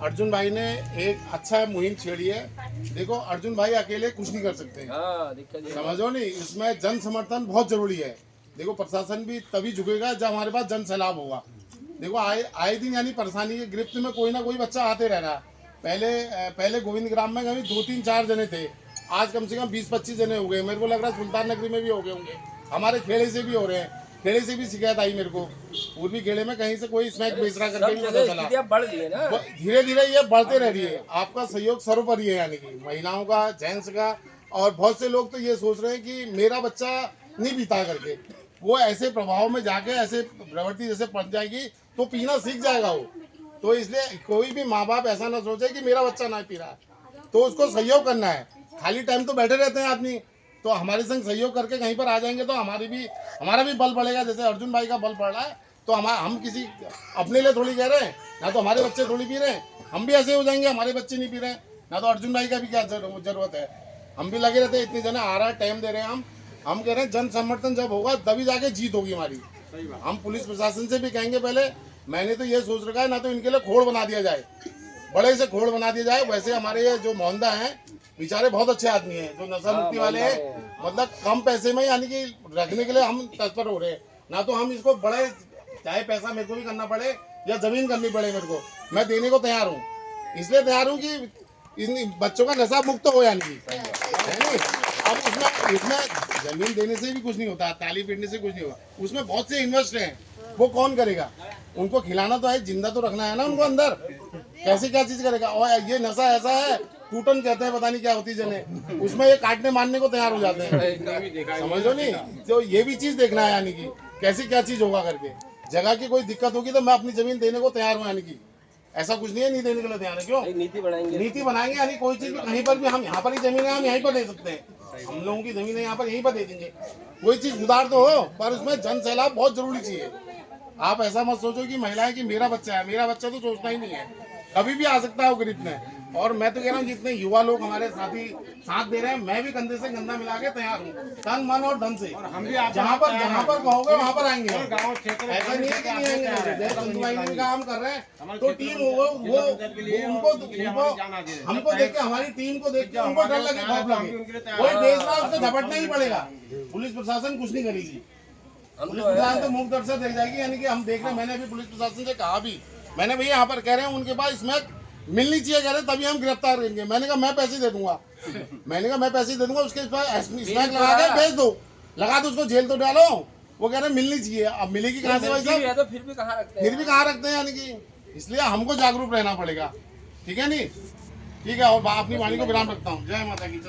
अर्जुन भाई ने एक अच्छा मुहिम छेड़ी है। देखो अर्जुन भाई अकेले कुछ नहीं कर सकते, समझो नहीं, इसमें जन समर्थन बहुत जरूरी है। देखो प्रशासन भी तभी झुकेगा जब हमारे पास जन सैलाब होगा। देखो आए दिन यानी परेशानी के गिरफ्त में कोई ना कोई बच्चा आते रह रहा। पहले गोविंद ग्राम में कभी 2-3-4 जने थे, आज कम से कम 20-25 जने हो गए। मेरे को लग रहा है सुल्तान नगरी में भी हो गए होंगे, हमारे खेड़े से भी हो रहे हैं। खेड़े से भी शिकायत आई मेरे को, पूर्वी खेड़े में कहीं से कोई स्नैक बेच रहा करके भी पता चला। बढ़ रही है ना, धीरे धीरे ये बढ़ते रह रही है। आपका सहयोग सर्वोपरि है, यानी कि महिलाओं का, जेंट्स का। और बहुत से लोग तो ये सोच रहे हैं कि मेरा बच्चा नहीं पीता करके, वो ऐसे प्रभाव में जाके ऐसे प्रवृत्ति जैसे पड़ जाएगी तो पीना सीख जाएगा वो। तो इसलिए कोई भी माँ बाप ऐसा ना सोचे कि मेरा बच्चा ना पी रहा है, तो उसको सहयोग करना है। खाली टाइम तो बैठे रहते हैं आदमी, तो हमारे संग सहयोग करके कहीं पर आ जाएंगे तो हमारा भी बल बढ़ेगा। जैसे अर्जुन भाई का बल बढ़ रहा है, तो हम किसी अपने लिए थोड़ी कह रहे हैं, ना तो हमारे बच्चे थोड़ी पी रहे हैं, हम भी ऐसे हो जाएंगे, हमारे बच्चे नहीं पी रहे हैं, ना तो अर्जुन भाई का भी क्या जरूरत है। हम भी लगे रहते हैं, इतने जने आ रहा है, टाइम दे रहे हैं। हम कह रहे हैं जन समर्थन जब होगा तभी जाके जीत होगी हमारी। हम पुलिस प्रशासन से भी कहेंगे पहले, मैंने तो ये सोच रखा है ना तो इनके लिए खोड़ बना दिया जाए, बड़े से खोड़ बना दिया जाए। वैसे हमारे ये जो मोहनदा हैं बेचारे बहुत अच्छे आदमी हैं, जो नशा मुक्ति वाले हैं, मतलब कम पैसे में यानी कि रखने के लिए हम तत्पर हो रहे हैं। ना तो हम इसको बड़े, चाहे पैसा मेरे को भी करना पड़े या जमीन करनी पड़े मेरे को, मैं देने को तैयार हूँ। इसलिए तैयार हूँ कि इन बच्चों का नशा मुक्त हो, यानी कि है नहीं। अब इसमें जमीन देने से भी कुछ नहीं होता, ताली पीटने से कुछ नहीं होगा। उसमें बहुत से इन्वेस्ट हैं, वो कौन करेगा? उनको खिलाना तो है, जिंदा तो रखना है ना उनको अंदर। कैसे क्या चीज करेगा? और ये नशा ऐसा है, टूटन कहते हैं, पता नहीं क्या होती जने, उसमें ये काटने मारने को तैयार हो जाते हैं, समझो नहीं। तो ये भी चीज देखना है, यानी कि कैसे क्या चीज होगा करके। जगह की कोई दिक्कत होगी तो मैं अपनी जमीन देने को तैयार हूँ, यानी कि ऐसा कुछ नहीं है नहीं देने के लिए तैयार है। क्यों? नीति बनाएंगे, यानी कोई चीज कहीं पर भी, हम यहाँ पर ही जमीन है, हम यहीं पर दे सकते हैं। हम लोगों की जमीन है यहाँ पर, यहीं पर दे देंगे। कोई चीज उधार तो हो, पर उसमें जन सैलाब बहुत जरूरी चाहिए। आप ऐसा मत सोचो कि महिलाएं कि मेरा बच्चा है, मेरा बच्चा तो सोचना ही नहीं है, कभी भी आ सकता है वो गिरफ्त में। और मैं तो कह रहा हूँ जितने युवा लोग हमारे साथी साथ दे रहे हैं, मैं भी कंधे से कंधा मिला के तैयार हूँ, तन मन और धन से। हम भी जहाँ पर कहोगे वहाँ पर आएंगे। ऐसा नहीं है कि नहीं आएंगे। जैसे संधू भाई ने काम कर रहे हैं तो टीम वो उनको हमको देख के, हमारी टीम को देख के उनको डर लगे, खौफ लगे, कोई बेच रहा है उसको झपटना ही पड़ेगा। पुलिस प्रशासन कुछ नहीं करेगी, पुलिस प्रशासन तो मुख दर्शक देख जाएगी। यानी कि हम देख रहे हैं, मैंने अभी पुलिस प्रशासन से कहा भी, मैंने भैया यहाँ पर कह रहे हैं उनके पास स्मैक मिलनी चाहिए, कह रहे तभी हम गिरफ्तार करेंगे। मैंने कहा मैं पैसे दे दूंगा, उसके पास स्मैक लगा के भेज दो, लगा दो उसको, जेल तो डालो। वो कह रहे मिलनी चाहिए, अब मिलेगी कहाँ से भाई साहब? तो फिर भी कहाँ रखते हैं, यानी कि इसलिए हमको जागरूक रहना पड़ेगा। ठीक है नहीं? ठीक है, और अपनी वाणी को विराम रखता हूँ। जय माता की।